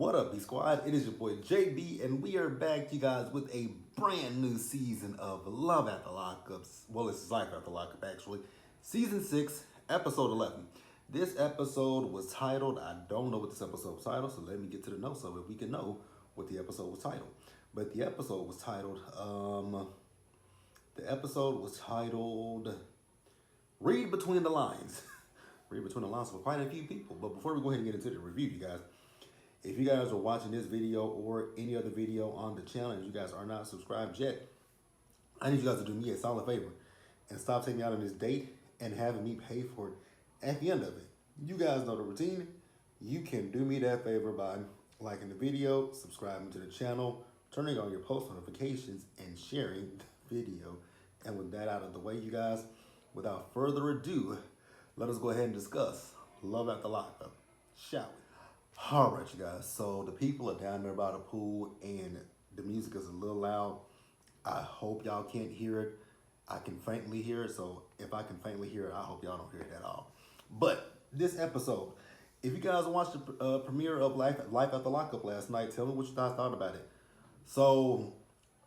What up, B Squad? It is your boy JB, and we are back, you guys, with a brand new season of Love at the Lockups. Well, it's Life at the Lockup, actually. Season 6, Episode 11. This episode was titled, I don't know what this episode was titled, so let me get to the notes so we can know what the episode was titled. But the episode was titled, Read Between the Lines. Read Between the Lines for quite a few people. But before we go ahead and get into the review, you guys, if you guys are watching this video or any other video on the channel and you guys are not subscribed yet, I need you guys to do me a solid favor and stop taking me out on this date and having me pay for it at the end of it. You guys know the routine. You can do me that favor by liking the video, subscribing to the channel, turning on your post notifications, and sharing the video. And with that out of the way, you guys, without further ado, let us go ahead and discuss Love at the Lockup, shall we? All right, you guys, so the people are down there by the pool and the music is a little loud. I hope y'all can't hear it. I can faintly hear it, so if I can faintly hear it, I hope y'all don't hear it at all. But this episode, if you guys watched the premiere of Life at the Lockup last night, tell me what you guys thought about it. So,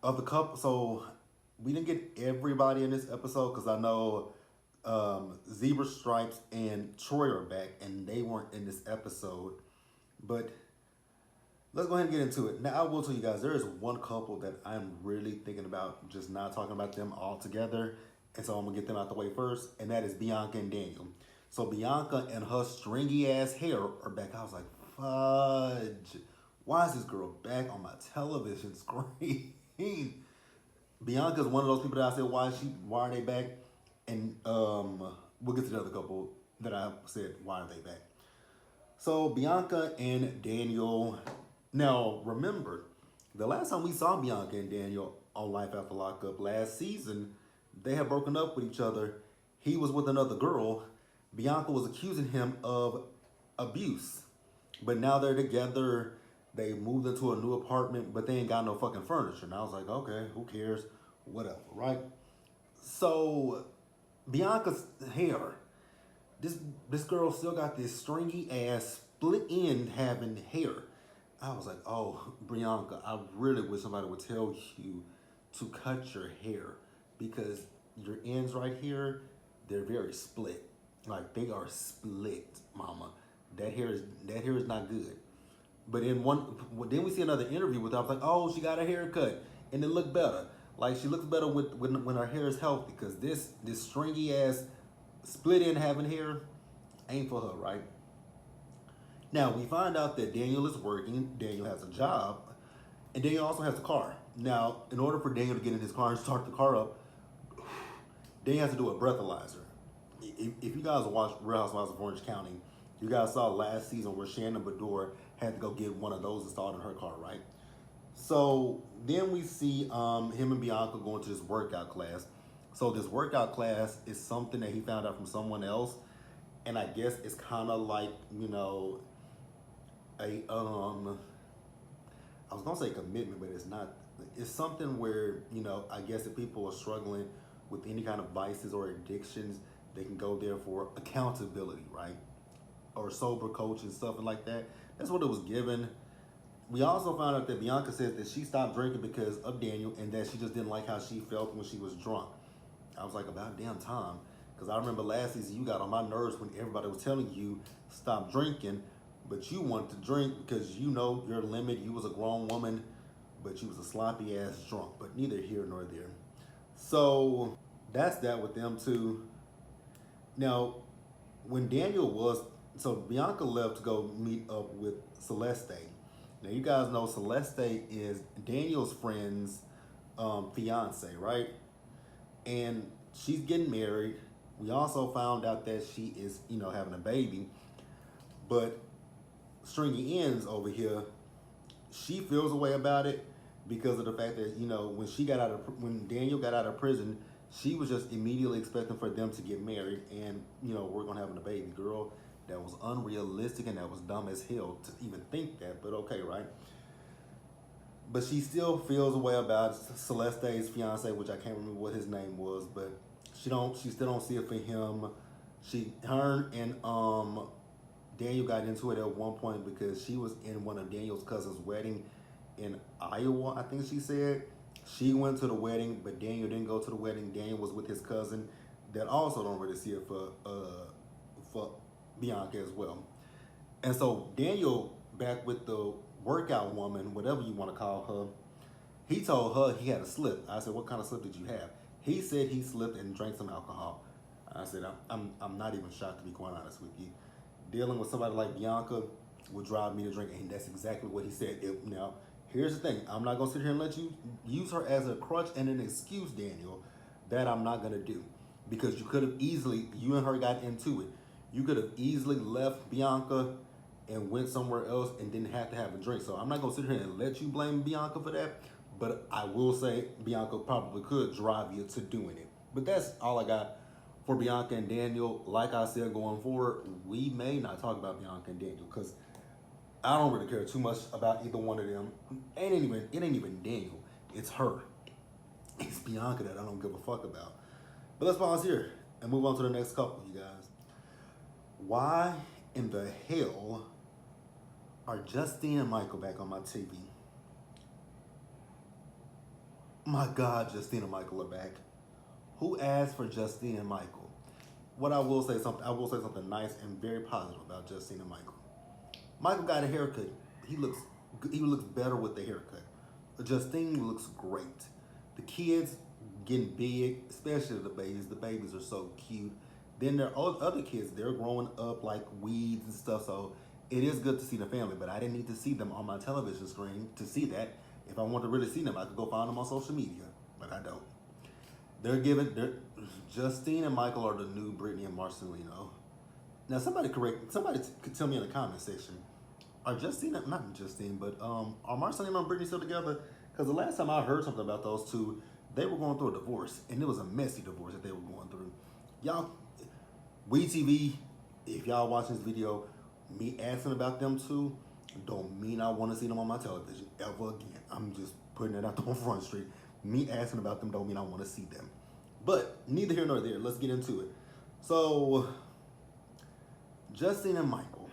of the couple, so we didn't get everybody in this episode because I know Zebra Stripes and Troy are back and they weren't in this episode. But let's go ahead and get into it. Now, I will tell you guys, there is one couple that I'm really thinking about just not talking about them all together. And so I'm going to get them out the way first. And that is Bianca and Daniel. So Bianca and her stringy ass hair are back. I was like, fudge. Why is this girl back on my television screen? Bianca's one of those people that I said, why are they back? And we'll get to the other couple that I said, why are they back? So Bianca and Daniel. Now remember, the last time we saw Bianca and Daniel on Life After Lockup last season, they had broken up with each other. He was with another girl. Bianca was accusing him of abuse. But now they're together. They moved into a new apartment, but they ain't got no fucking furniture. And I was like, okay, who cares? Whatever, right? So Bianca's hair. This girl still got this stringy ass split end having hair. I was like, oh, Bianca, I really wish somebody would tell you to cut your hair because your ends right here, they're very split. Like they are split, mama. That hair is not good. But then we see another interview with her. I was like, oh, she got a haircut and it looked better. Like she looks better when her hair is healthy because this stringy ass split end having hair ain't for her, right? Now we find out that Daniel is working. Daniel has a job, and Daniel also has a car. Now, in order for Daniel to get in his car and start the car up, Daniel has to do a breathalyzer. If you guys watched Real Housewives of Orange County, you guys saw last season where Shannon Bedore had to go get one of those installed in her car, right? So then we see him and Bianca going to this workout class. So this workout class is something that he found out from someone else. And I guess it's kind of like, you know, I was going to say commitment, but it's not. It's something where, you know, I guess if people are struggling with any kind of vices or addictions, they can go there for accountability, right? Or sober coaching, stuff like that. That's what it was given. We also found out that Bianca says that she stopped drinking because of Daniel and that she just didn't like how she felt when she was drunk. I was like, about damn time. Because I remember last season you got on my nerves when everybody was telling you stop drinking, but you wanted to drink because you know your limit. You was a grown woman, but you was a sloppy ass drunk. But neither here nor there. So that's that with them two. Now, when Bianca left to go meet up with Celeste. Now you guys know Celeste is Daniel's friend's fiance, right? And she's getting married. We also found out that she is, you know, having a baby. But Stringy Ends over here, she feels a way about it because of the fact that, you know, when Daniel got out of prison, she was just immediately expecting for them to get married and, you know, work on having a baby. Girl, that was unrealistic and that was dumb as hell to even think that, but okay, right? But she still feels a way about Celeste's fiance, which I can't remember what his name was, but she still don't see it for him. Her and Daniel got into it at one point because she was in one of Daniel's cousin's wedding in Iowa, I think she said. She went to the wedding, but Daniel didn't go to the wedding. Daniel was with his cousin that also don't really see it for Bianca as well. And so Daniel, back with the workout woman, whatever you want to call her, he told her he had a slip. I said, what kind of slip did you have? He said he slipped and drank some alcohol. I said, I'm not even shocked, to be quite honest with you. Dealing with somebody like Bianca would drive me to drink, and that's exactly what he said. Now, here's the thing. I'm not going to sit here and let you use her as a crutch and an excuse, Daniel. That I'm not going to do. Because you could have easily, you and her got into it. You could have easily left Bianca and went somewhere else and didn't have to have a drink. So I'm not going to sit here and let you blame Bianca for that. But I will say Bianca probably could drive you to doing it. But that's all I got for Bianca and Daniel. Like I said, going forward, we may not talk about Bianca and Daniel because I don't really care too much about either one of them. It ain't even Daniel. It's her. It's Bianca that I don't give a fuck about. But let's pause here and move on to the next couple, you guys. Why in the hell are Justine and Michael back on my TV? My God, Justine and Michael are back. Who asked for Justine and Michael? I will say something nice and very positive about Justine and Michael. Michael got a haircut. He looks better with the haircut. Justine looks great. The kids getting big, especially the babies. The babies are so cute. Then there are other kids. They're growing up like weeds and stuff. So it is good to see the family. But I didn't need to see them on my television screen to see that. If I want to really see them, I could go find them on social media. But I don't. Justine and Michael are the new Brittany and Marcelino. Now somebody could tell me in the comment section. Are not Justine, but are Marcelino and Brittany still together? Because the last time I heard something about those two, they were going through a divorce, and it was a messy divorce that they were going through. Y'all, WeTV, if y'all watching this video, me asking about them two don't mean I want to see them on my television ever again. I'm just putting it out on Front Street. Me asking about them don't mean I want to see them. But neither here nor there. Let's get into it. So, Justine and Michael.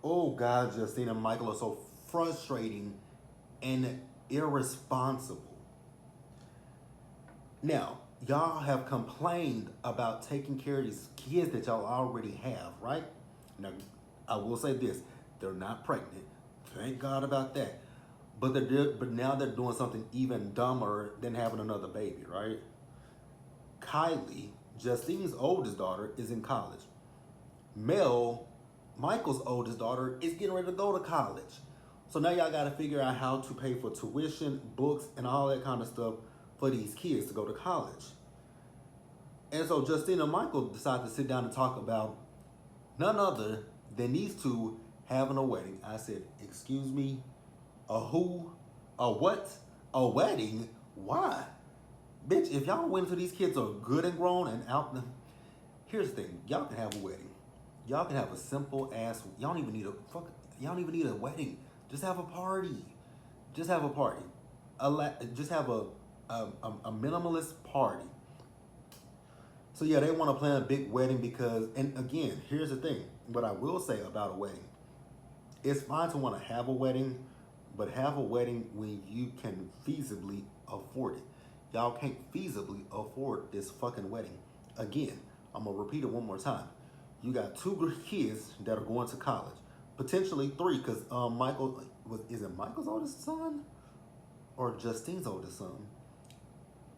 Oh God, Justine and Michael are so frustrating and irresponsible. Now, y'all have complained about taking care of these kids that y'all already have, right? Now, I will say this. They're not pregnant. Thank God about that. But now they're doing something even dumber than having another baby, right? Kylie, Justine's oldest daughter, is in college. Mel, Michael's oldest daughter, is getting ready to go to college. So now y'all got to figure out how to pay for tuition, books, and all that kind of stuff for these kids to go to college. And so Justine and Michael decided to sit down and talk about none other than these two having a wedding. I said, excuse me, a who? A what? A wedding? Why? Bitch, if y'all wait until these kids are good and grown and out, here's the thing. Y'all can have a wedding. Y'all can have a simple ass, y'all don't even need a wedding. Just have a party. Just have a party. Just have a minimalist party. So yeah, they want to plan a big wedding because, and again, here's the thing. What I will say about a wedding, it's fine to want to have a wedding, but have a wedding when you can feasibly afford it. Y'all can't feasibly afford this fucking wedding. Again, I'm going to repeat it one more time. You got two kids that are going to college. Potentially three, because is it Michael's oldest son or Justine's oldest son?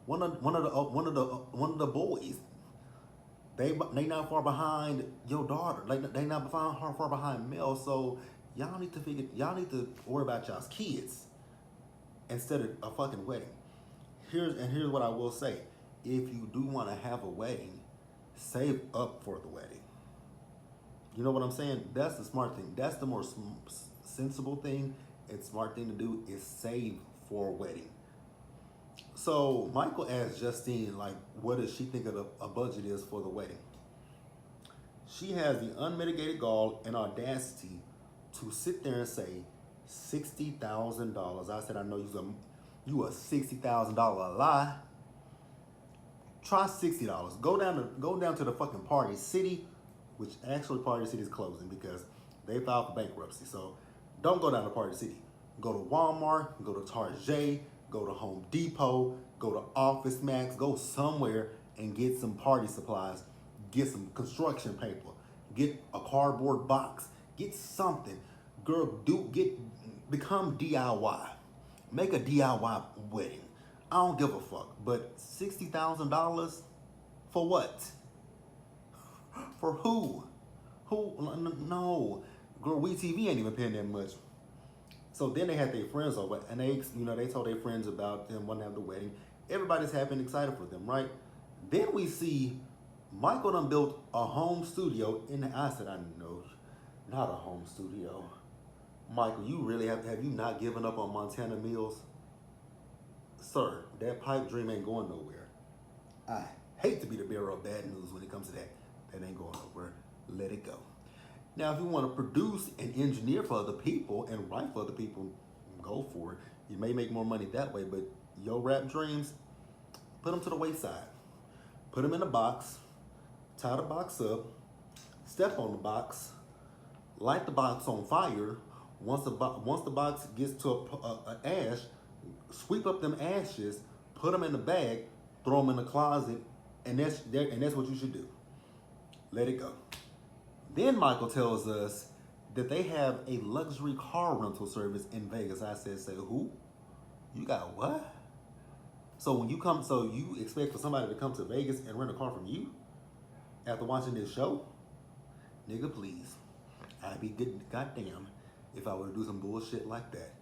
One of the boys. They not far behind your daughter. They not far behind Mel. So y'all need to worry about y'all's kids instead of a fucking wedding. Here's what I will say. If you do want to have a wedding, save up for the wedding. You know what I'm saying? That's the smart thing. That's the more sensible thing and smart thing to do is save for a wedding. So Michael asked Justine, what does she think of a budget is for the wedding? She has the unmitigated gall and audacity to sit there and say $60,000. I said, I know you a $60,000 lie. Try $60. Go down to the fucking Party City which actually Party City is closing because they filed for bankruptcy. So don't go down to Party City. Go to Walmart, go to Target, go to Home Depot, go to Office Max, go somewhere and get some party supplies, get some construction paper, get a cardboard box, get something. Girl, become DIY. Make a DIY wedding. I don't give a fuck. But $60,000 for what? For who? Who? No. Girl, WeTV ain't even paying that much. So then they had their friends over, and they told their friends about them wanting to have the wedding. Everybody's happy and excited for them, right? Then we see Michael done built a home studio I said, I know, not a home studio. Michael, you really have you not given up on Montana Mills? Sir, that pipe dream ain't going nowhere. I hate to be the bearer of bad news when it comes to that. That ain't going nowhere. Let it go. Now, if you want to produce and engineer for other people and write for other people, go for it. You may make more money that way, but your rap dreams, put them to the wayside. Put them in a box, tie the box up, step on the box, light the box on fire. Once the box gets to a ash, sweep up them ashes, put them in the bag, throw them in the closet, and that's what you should do. Let it go. Then Michael tells us that they have a luxury car rental service in Vegas. I said, say who? You got what? So when you come, so you expect for somebody to come to Vegas and rent a car from you after watching this show? Nigga, please. I'd be goddamn if I were to do some bullshit like that.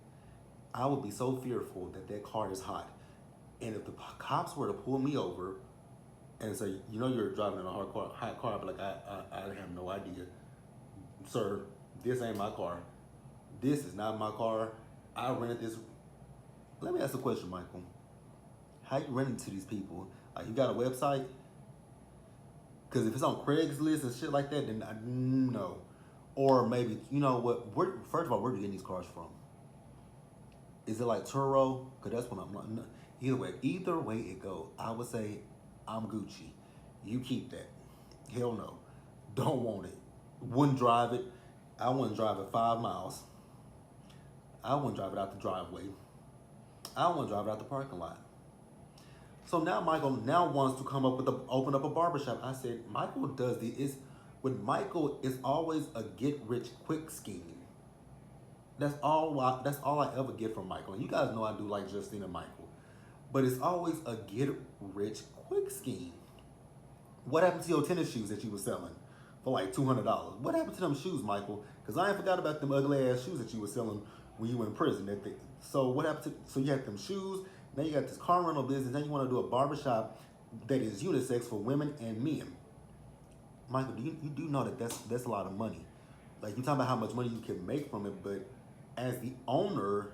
I would be so fearful that car is hot. And if the cops were to pull me over and say, you're driving in a hot car, I'd be like, I have no idea. Sir, this ain't my car. This is not my car. I rented this. Let me ask a question, Michael. How you renting to these people? Like, you got a website? Because if it's on Craigslist and shit like that, then no. Or maybe, first of all, where are you getting these cars from? Is it like Turo? Because that's what I'm not. Either way it go, I would say I'm Gucci. You keep that. Hell no. Don't want it. Wouldn't drive it. I wouldn't drive it 5 miles. I wouldn't drive it out the driveway. I wouldn't drive it out the parking lot. So now Michael wants to come up with open up a barbershop. I said, Michael does with Michael, it's always a get rich quick scheme. That's all I ever get from Michael. And you guys know I do like Justine and Michael. But it's always a get rich quick scheme. What happened to your tennis shoes that you were selling for like $200? What happened to them shoes, Michael? Because I ain't forgot about them ugly ass shoes that you were selling when you were in prison. So what happened so you had them shoes, now you got this car rental business, now you want to do a barbershop that is unisex for women and men. Michael, you do know that that's a lot of money. Like, you talking about how much money you can make from it, but as the owner,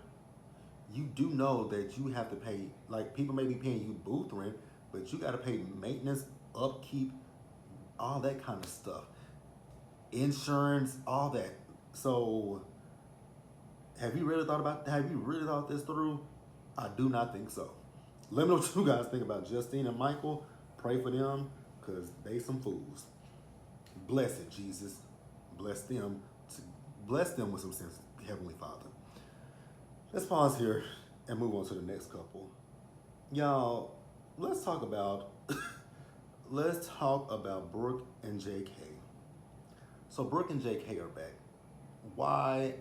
you do know that you have to pay, like, people may be paying you booth rent, but you got to pay maintenance, upkeep, all that kind of stuff. Insurance, all that. So, have you really thought this through? I do not think so. Let me know what you guys think about Justine and Michael. Pray for them, because they some fools. Bless it, Jesus. Bless them with some sense, Heavenly Father. Let's pause here and move on to the next couple. Y'all, let's talk about Brooke and JK. So Brooke and JK are back. Why?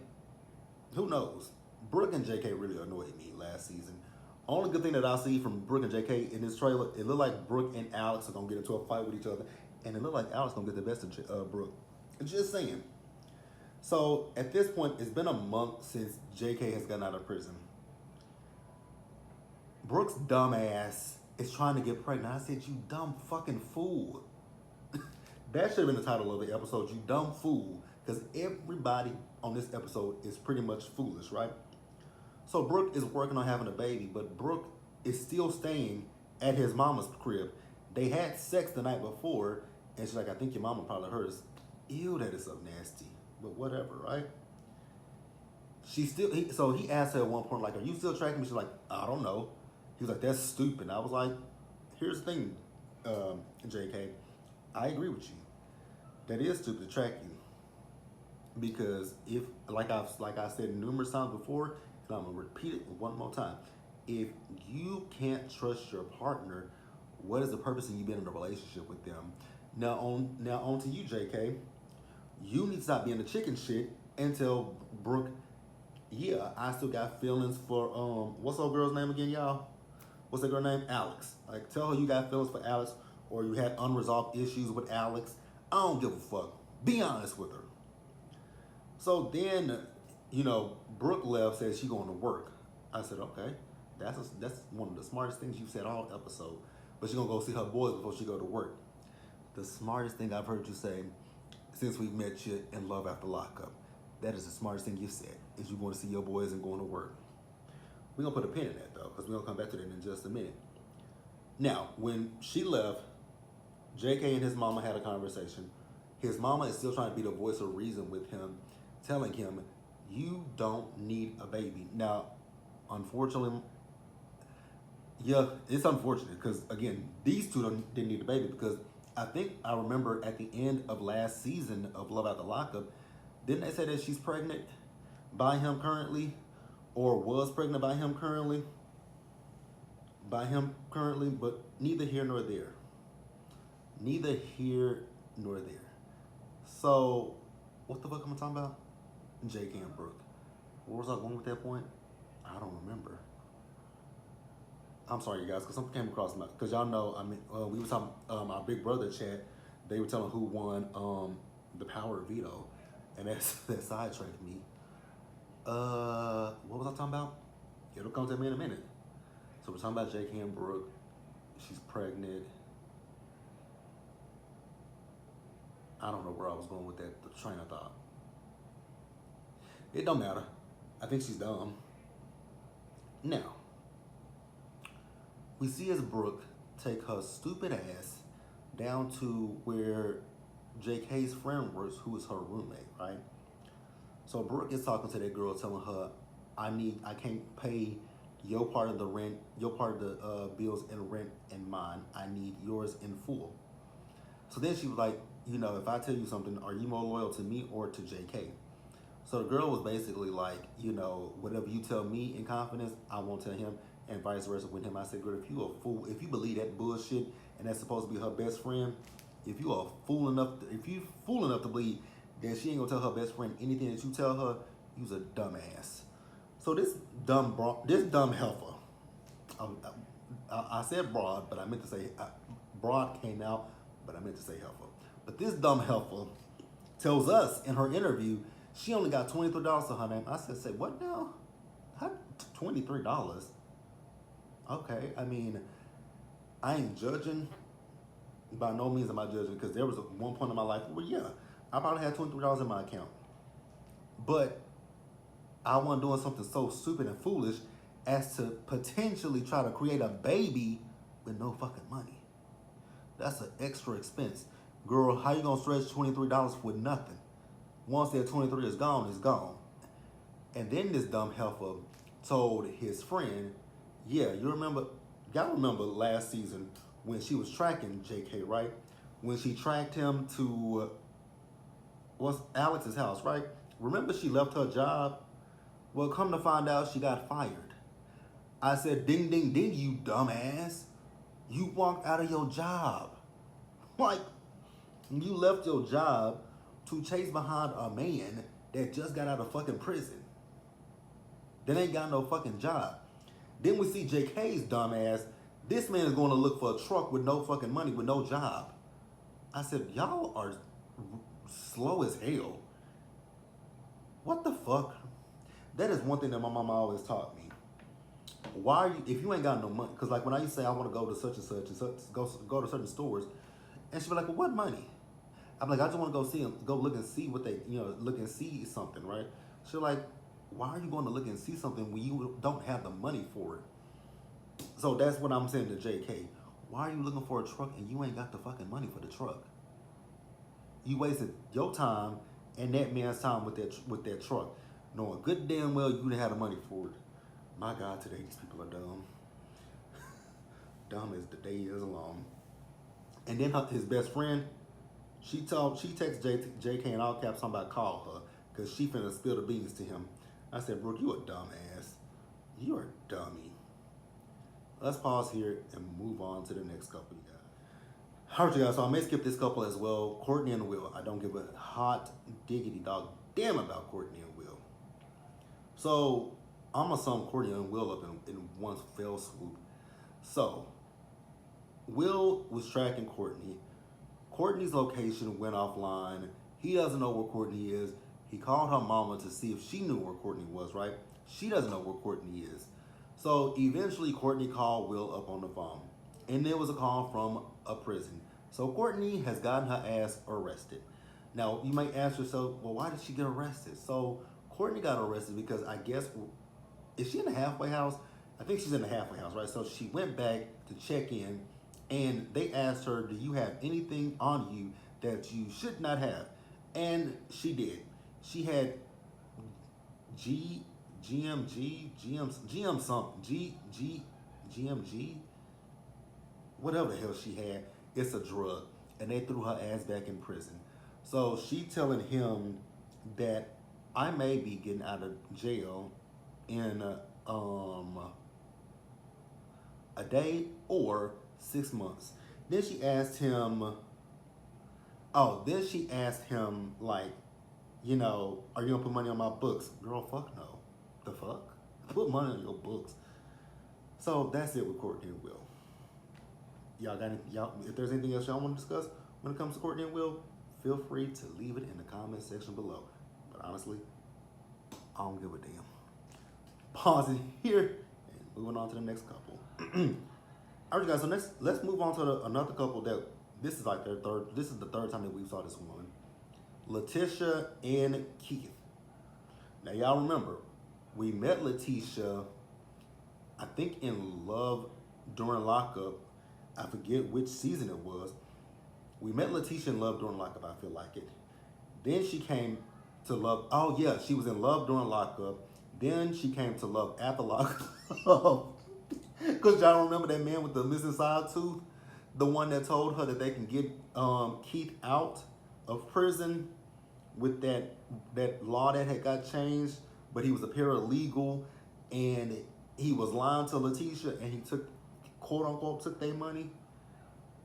Who knows? Brooke and JK really annoyed me last season. Only good thing that I see from Brooke and JK in this trailer, it looked like Brooke and Alex are gonna get into a fight with each other, and it looked like Alex gonna get the best of Brooke. Just saying. So at this point, it's been a month since JK has gotten out of prison. Brooke's dumb ass is trying to get pregnant. I said, you dumb fucking fool. That should have been the title of the episode, you dumb fool. Because everybody on this episode is pretty much foolish, right? So Brooke is working on having a baby, but Brooke is still staying at his mama's crib. They had sex the night before, and she's like, I think your mama probably heard us. Ew, that is so nasty. But whatever, right? So he asked her at one point, like, are you still tracking me? She's like, I don't know. He was like, that's stupid. I was like, here's the thing, JK. I agree with you. That is stupid to track you. Because if, like I said numerous times before, and I'm gonna repeat it one more time, if you can't trust your partner, what is the purpose of you being in a relationship with them? Now on to you, JK. You need to stop being a chicken shit and tell Brooke, yeah, I still got feelings for what's old girl's name again, y'all? What's that girl name? Alex. Like, tell her you got feelings for Alex, or you had unresolved issues with Alex. I don't give a fuck. Be honest with her. So then, Brooke left, said she going to work. I said, okay, that's one of the smartest things you've said all episode. But she gonna go see her boys before she go to work. The smartest thing I've heard you say since we met you in Love After Lockup. That is the smartest thing you said, is you going to see your boys and going to work. We're going to put a pin in that, though, because we're going to come back to that in just a minute. Now, when she left, JK and his mama had a conversation. His mama is still trying to be the voice of reason with him, telling him, you don't need a baby. Now, unfortunately, yeah, it's unfortunate because, again, these two didn't need a baby because I remember at the end of last season of Love After Lockup, didn't they say that she's pregnant by him currently, or was pregnant by him currently? But neither here nor there. Neither here nor there. So, what the fuck am I talking about? JK and Brooke. Where was I going with that point? I don't remember. I'm sorry, you guys, because something came across my, because y'all know, we were talking, our Big Brother chat, they were telling who won the power of veto, and that sidetracked me. What was I talking about? It'll come to me in a minute. So we're talking about JK and Brooke. She's pregnant. I don't know where I was going with that, the train of thought. It don't matter. I think she's dumb. Now, we see as Brooke take her stupid ass down to where JK's friend works, who is her roommate, right? So Brooke is talking to that girl, telling her, I can't pay your part of the rent, your part of the bills and rent and mine. I need yours in full. So then she was like, if I tell you something, are you more loyal to me or to JK? So the girl was basically like, whatever you tell me in confidence, I won't tell him, and vice versa with him. I said, girl, if you a fool, if you believe that bullshit, and that's supposed to be her best friend, if you fool enough to believe that she ain't gonna tell her best friend anything that you tell her, you's a dumbass. So this dumb heifer, I said broad, but I meant to say broad came out, but I meant to say heifer. But this dumb heifer tells us in her interview she only got $23 to her name. I said, say what now? How $23? Okay, I mean, I ain't judging. By no means am I judging, because there was one point in my life where, yeah, I probably had $23 in my account. But I wasn't doing something so stupid and foolish as to potentially try to create a baby with no fucking money. That's an extra expense. Girl, how you gonna stretch $23 with nothing? Once that 23 is gone, it's gone. And then this dumb heifer told his friend, yeah, y'all remember last season when she was tracking JK, right? When she tracked him to what's Alex's house, right? Remember she left her job? Well, come to find out, she got fired. I said, ding, ding, ding, you dumbass. You walked out of your job. Like, you left your job to chase behind a man that just got out of fucking prison. That ain't got no fucking job. Then we see JK's dumbass. This man is going to look for a truck with no fucking money, with no job. I said, y'all are slow as hell. What the fuck? That is one thing that my mama always taught me. Why are you, if you ain't got no money, because like when I used to say I want to go to such and such and go to certain stores, and she'd be like, well, what money? I'm like, I just want to go look and see what they, look and see something, right? She's like, why are you going to look and see something when you don't have the money for it? So that's what I'm saying to JK. Why are you looking for a truck and you ain't got the fucking money for the truck? You wasted your time and that man's time with that truck, knowing good damn well you didn't have the money for it. My God, today these people are dumb. Dumb as the day is long. And then his best friend, She texted JK in all caps talking about call her because she finna spill the beans to him. I said, Brooke, you a dumbass. You are a dummy. Let's pause here and move on to the next couple, you guys. Alright, you guys, so I may skip this couple as well. Courtney and Will. I don't give a hot diggity dog damn about Courtney and Will. So I'm gonna sum Courtney and Will up in one fell swoop. So Will was tracking Courtney. Courtney's location went offline. He doesn't know where Courtney is. He called her mama to see if she knew where Courtney was, right? She doesn't know where Courtney is. So eventually Courtney called Will up on the phone. And there was a call from a prison. So Courtney has gotten her ass arrested. Now you might ask yourself, well, why did she get arrested? So Courtney got arrested because I guess, is she in the halfway house? I think she's in the halfway house, right? So she went back to check in and they asked her, do you have anything on you that you should not have? And she did. She had GMG, whatever the hell she had. It's a drug. And they threw her ass back in prison. So she telling him that I may be getting out of jail in a day or 6 months. Then she asked him, like, you know, are you gonna put money on my books? Girl, fuck no. The fuck? Put money on your books. So that's it with Courtney and Will. Y'all got any, if there's anything else y'all want to discuss when it comes to Courtney and Will, feel free to leave it in the comment section below. But honestly, I don't give a damn. Pausing here and moving on to the next couple. All right, guys. So next, let's move on to another couple that this is like their third. This is the third time that we saw this one. Leticia and Keith. Now y'all remember, we met Leticia, I think in Love during Lockup. I forget which season it was. We met Leticia in Love during Lockup, I feel like it. Then she came to Love, oh yeah, she was in Love during Lockup. Then she came to Love after Lockup. Because y'all remember that man with the missing side tooth? The one that told her that they can get Keith out of prison with that law that had got changed, but he was a paralegal and he was lying to Leticia and he took, quote unquote, took their money.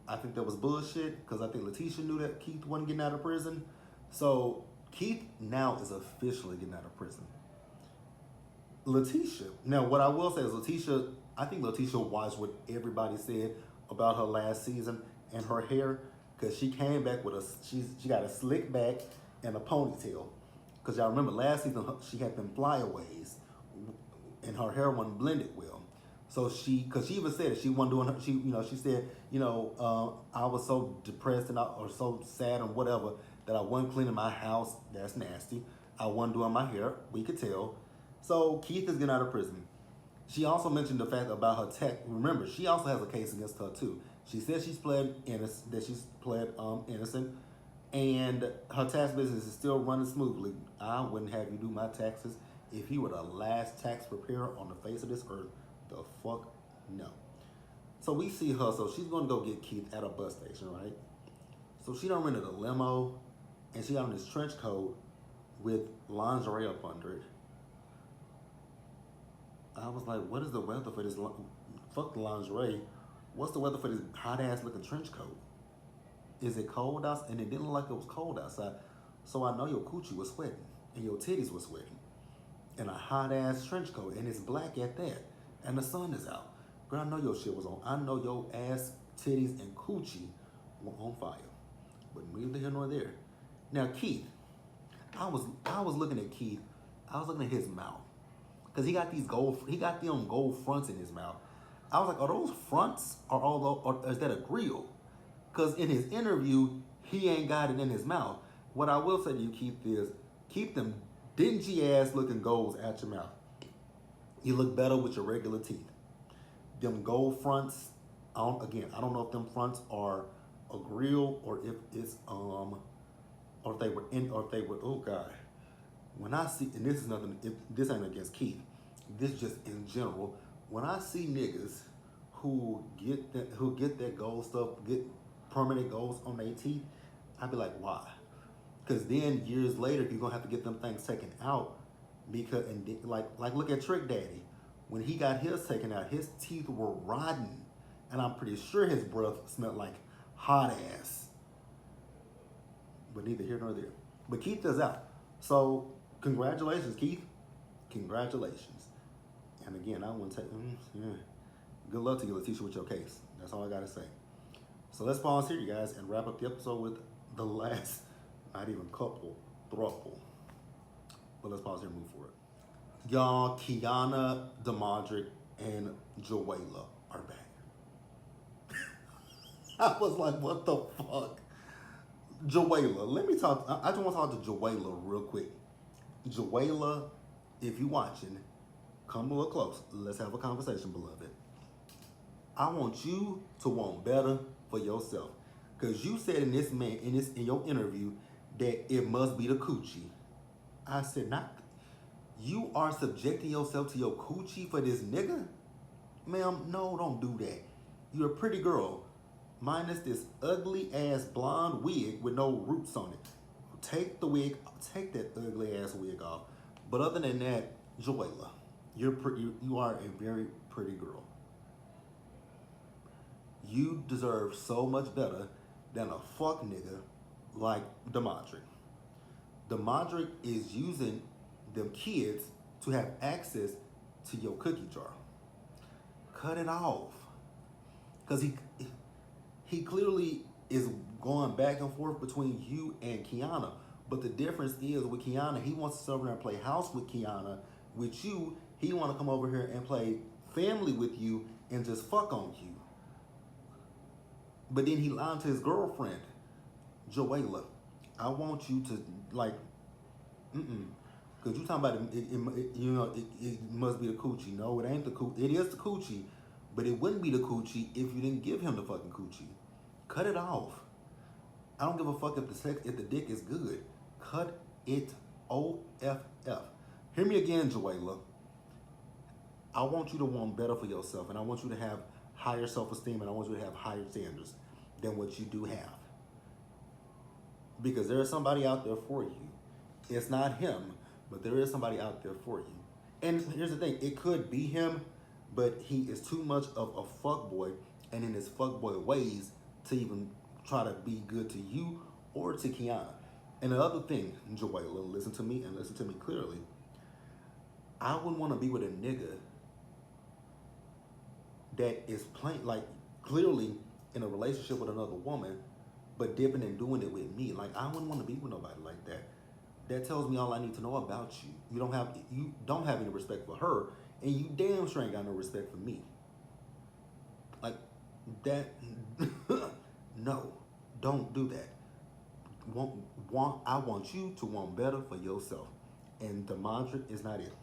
I think that was bullshit because I think Leticia knew that Keith wasn't getting out of prison. So Keith now is officially getting out of prison. Leticia, now what I will say is Leticia, I think Leticia watched what everybody said about her last season and her hair, because she came back with she got a slick back and a ponytail. Because y'all remember last season she had them flyaways and her hair wasn't blended well. So because she even said it, she wasn't doing her, she said, I was so depressed or so sad and whatever that I wasn't cleaning my house. That's nasty. I wasn't doing my hair. We could tell. So Keith is getting out of prison. She also mentioned the fact about her tech. Remember, she also has a case against her too. She said she's pled innocent, innocent, and her tax business is still running smoothly. I wouldn't have you do my taxes if you were the last tax preparer on the face of this earth. The fuck no. So we see her. So she's going to go get Keith at a bus station, right? So she done rented a limo, and she got on this trench coat with lingerie up under it. I was like, what is the weather for this? Fuck the lingerie. What's the weather for this hot ass looking trench coat? Is it cold outside? And it didn't look like it was cold outside. So I know your coochie was sweating and your titties was sweating. In a hot ass trench coat, and it's black at that. And the sun is out. Girl, I know your shit was on. I know your ass, titties, and coochie were on fire. But neither here nor there. Now Keith, I was looking at Keith. I was looking at his mouth. Because he got them gold fronts in his mouth. I was like, are those fronts or is that a grill? Because in his interview, he ain't got it in his mouth. What I will say to you, Keith, is keep them dingy ass looking golds out your mouth. You look better with your regular teeth. Them gold fronts, I don't know if them fronts are a grill or if it's or if they were oh God. When I see, and this is nothing, this ain't against Keith, this just in general, when I see niggas who get that gold stuff, get permanent golds on their teeth, I'd be like, why? Because then years later, you're gonna have to get them things taken out. Because and like look at Trick Daddy, when he got his taken out, his teeth were rotten, and I'm pretty sure his breath smelled like hot ass. But neither here nor there. But Keith is out, so congratulations, Keith. Congratulations. And again, I wouldn't take. Yeah. Good luck to you, Leticia, with your case. That's all I gotta say. So let's pause here, you guys, and wrap up the episode with the last, not even couple, throuple. But let's pause here and move forward. Y'all, Kiana, Demadric, and Joella are back. I was like, what the fuck? Joella, let me talk. I just want to talk to Joella real quick. Joella, if you're watching, come a little close. Let's have a conversation, beloved. I want you to want better for yourself. Because you said in your interview that it must be the coochie. I said, not. You are subjecting yourself to your coochie for this nigga? Ma'am, no, don't do that. You're a pretty girl, minus this ugly ass blonde wig with no roots on it. Take the wig, take that ugly ass wig off. But other than that, Joella, you are a very pretty girl. You deserve so much better than a fuck nigga like Demadric. Demadric is using them kids to have access to your cookie jar. Cut it off. Because he clearly is going back and forth between you and Kiana. But the difference is with Kiana, he wants to sit over there and play house with Kiana. With you, he want to come over here and play family with you and just fuck on you. But then he lied to his girlfriend, Joella. I want you to, like, because you talking about it must be the coochie. No, it ain't the coochie. It is the coochie, but it wouldn't be the coochie if you didn't give him the fucking coochie. Cut it off. I don't give a fuck if the dick is good. Cut it OFF. Hear me again, Joella. I want you to want better for yourself, and I want you to have higher self-esteem, and I want you to have higher standards than what you do have. Because there is somebody out there for you. It's not him, but there is somebody out there for you. And here's the thing, it could be him, but he is too much of a fuckboy and in his fuckboy ways to even try to be good to you or to Kiana. And the other thing, Joella, listen to me and listen to me clearly. I wouldn't want to be with a nigga that is plain, like, clearly in a relationship with another woman, but dipping and doing it with me. Like, I wouldn't want to be with nobody like that. That tells me all I need to know about you. You don't have any respect for her, and you damn sure ain't got no respect for me. Like, that, no, don't do that. I want you to want better for yourself, and Demadric is not it.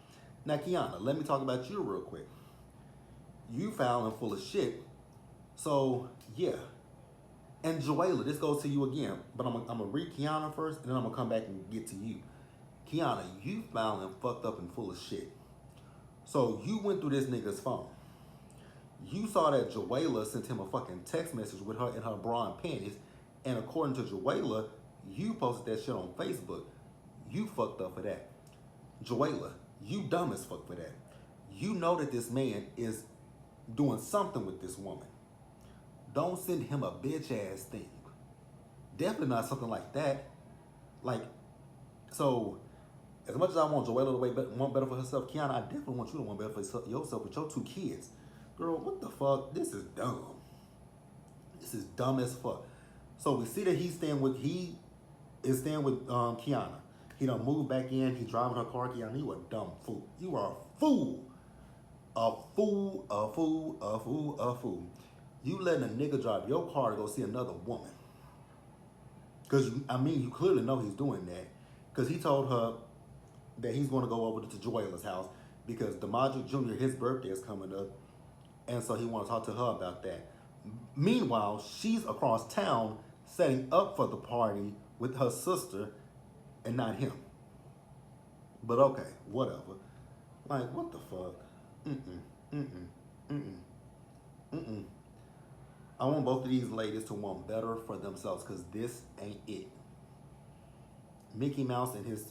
Now, Kiana, let me talk about you real quick. You foul and full of shit. So, yeah. And Joella, this goes to you again, but I'm gonna read Kiana first, and then I'm gonna come back and get to you. Kiana, you foul and fucked up and full of shit. So you went through this nigga's phone. You saw that Joella sent him a fucking text message with her in her bra and panties, and according to Joella, you posted that shit on Facebook. You fucked up for that. Joella, you dumb as fuck for that. You know that this man is doing something with this woman. Don't send him a bitch ass thing. Definitely not something like that. Like, so as much as I want Joella to want better for herself, Kiana, I definitely want you to want better for yourself with your 2 kids. Girl, what the fuck? This is dumb. This is dumb as fuck. So we see that he is staying with Kiana. He done moved back in. He driving her car. Kiana, you a dumb fool. You are a fool. A fool, a fool, a fool, a fool. You letting a nigga drive your car to go see another woman. Because, you clearly know he's doing that. Because he told her that he's going to go over to Joella's house because Demadric Jr., his birthday is coming up. And so he wants to talk to her about that. Meanwhile, she's across town setting up for the party with her sister and not him. But okay, whatever. Like, what the fuck? I want both of these ladies to want better for themselves because this ain't it. Mickey Mouse and his,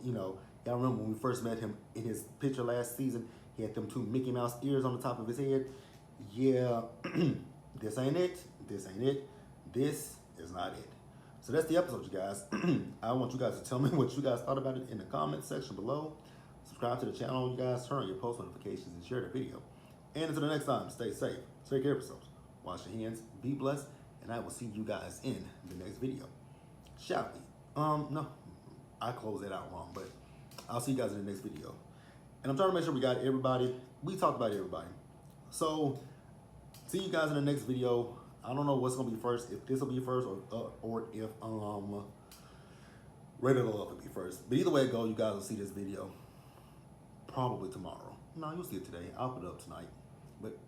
you know, y'all remember when we first met him in his picture last season, he had them two Mickey Mouse ears on the top of his head. Yeah, this ain't it. This ain't it. This is not it. So that's the episode, you guys. I want you guys to tell me what you guys thought about it in the comment section below. Subscribe to the channel, you guys. Turn on your post notifications and share the video. And until the next time, stay safe. Take care of yourselves. Wash your hands. Be blessed. And I will see you guys in the next video. Shall we? No. I closed that out wrong, but I'll see you guys in the next video. And I'm trying to make sure we got everybody. We talked about everybody. So, see you guys in the next video. I don't know what's gonna be first, if this will be first or if Ready to Love will be first. But either way it goes, you guys will see this video probably tomorrow. No, you'll see it today. I'll put it up tonight. But